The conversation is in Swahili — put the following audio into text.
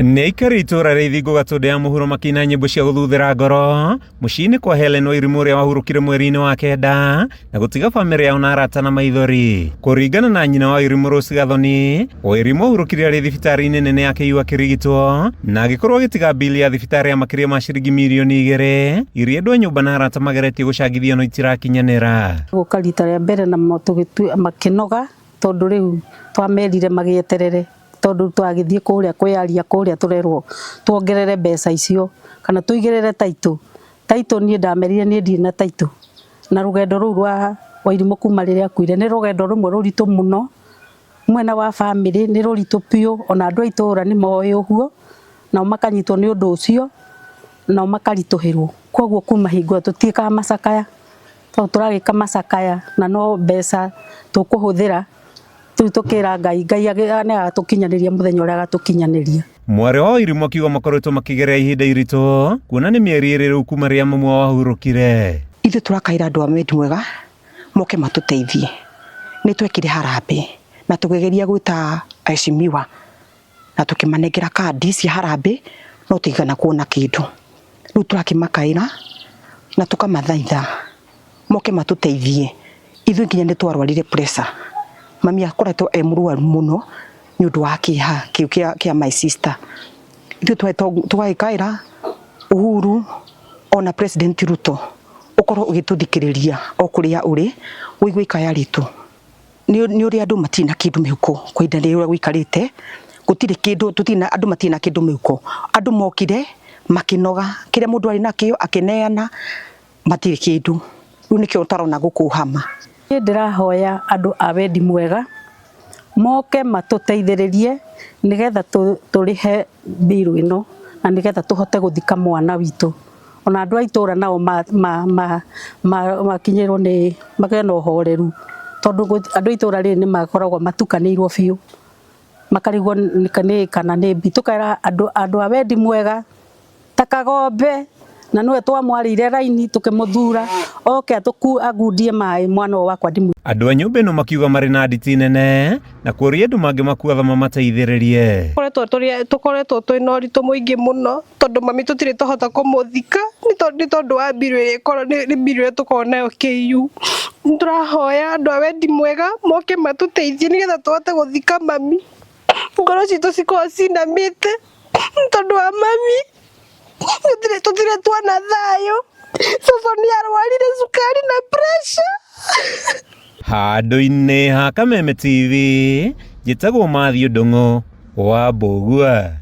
Nĩ aikari itura ria Ithingu Gatũndũ ya mũhuro makĩina nyĩmbo cia gũthuthĩra ngoro mũciĩ-inĩ kwa Helen Wairimu ũrĩa wahurũkire mweri-inĩ wa kenda na gũtiga bamĩrĩ yao na arata na maithori. Kũringana na nyina wa Wairimu Rose Gathoni, Wairimu ahurũkire arĩ thibitarĩ-inĩ nene ya KU akĩrigitwo na agĩkorwo agĩtiga bili ya thibitarĩ ya makĩria ma ciringi mirioni 2 iria andũ a nyũmba na arata mageretie gũcangithia no itirakinyanĩra. Gũka rita rĩa mbere na makĩnoga tondũ rĩu twamerire magĩeterere tondũ twagĩthiĩ kũrĩa kwĩyaria kũrĩa tũrerwo tuongerere mbeca icio kana tuigĩrĩre taitũ niĩ ndamerire niĩ ndirĩ na taitũ na rũgendo rũu rwa Wairimu kuma rĩrĩa akuire nĩ rũgendo rũmwe rũritũ mũno mwena wa bamĩrĩ nĩ rũritũ piũ ona andũ a itũũra nĩ moĩ ũguo nao makanyitwo nĩ ũndũ ũcio nao makaritũhĩrwo kwoguo kuma hingo tũtiĩkaga macakaya tondũ tũragĩka macakaya na no mbeca tũkũhũthĩra tukira Ngai agatũkinyanĩria mũthenya ũrĩa agatũkinyanĩria. Mwarĩ wa Wairimu akiuga makoretwo makĩgeria ihinda iritũ kuona nĩ mĩeri ĩrĩ rĩu kuma rĩrĩa mami wao ahurũkire. Ithuĩ tũrakaĩra andũ a Wendi Mwega moke matũteithie. Nĩ twekire harambĩ na tũgeria gwĩta aheshimiwa na tũkĩmanengera kandi cia harambĩ no tũigana kuona kĩndũ. Rĩu tũrakĩmakaĩra na tũkamathaitha moke matũteithie. Ithuĩ nginya nĩ twarwarire pressure. Mami akoretwo mũrwaru mũno nĩ ũndũ wa kĩeha kĩu kĩa my sister. Ithuĩ tũgagĩkaĩra Uhuru ona President Ruto ũkorwo ũgĩtũthikĩrĩria o kũrĩa ũrĩ ũigue ikaya ritũ. Nĩ ũrĩa andũ matina kĩndũ mĩhuko kwa ihinda rĩrĩa gũikarĩte gũtirĩ kĩndũ andũ matina kĩndũ mĩhuko. Andũ mokire makĩnoga kĩrĩa mũndũ arĩ nakĩo akĩneana matirĩ kĩndũ. Rĩu nĩkĩo ũtarona gũkũhama. Niĩ ndĩrahoya andũ a Wendi Mwega moke matũteithĩrĩrie nĩgetha tũrĩhe mbiru ĩno na nĩgetha tũhote gũthika mwana witũ. Ona andũ a itũũra nao makinyĩrwo nĩ magĩe na ũhoreru tondũ andũ a itũũra rĩrĩ nĩ makoragwo matukanĩirwo biũ makarigwo kana nĩ mbi. Tũkaĩra andũ a Wendi Mwega ta Kagombe na nĩwe twamwarĩire raini tũkĩmũthura oke agundie maĩ mwana wakwa ndimũ. Andũ a nyũmba ĩno makiuga marĩ na nditi nene na kũria andũ mangĩmakuatha mamateithĩrĩrie. Tũkoretwo twĩna ũritũ mũingĩ mũno tondũ mami tũtirĩ tũhota kũmũthika nĩ tondũ wa mbiru ĩrĩa ĩkorwo nĩ mbiru ĩrĩa tũkoragwo nayo KU. Tũrahoya andũ a Wendi Mwega moke matũteithie nĩgetha tũhote gũthika mami. Ngoro citũ cikorwo cinamĩte tondũ wa mami. Tũtirĩ tuona thayũ. Cũcũ nĩ arwarire cukari na pressure. Handũ-inĩ ha Kameme TV njĩtagwo Mathew Ndung'u wa Mbũgua.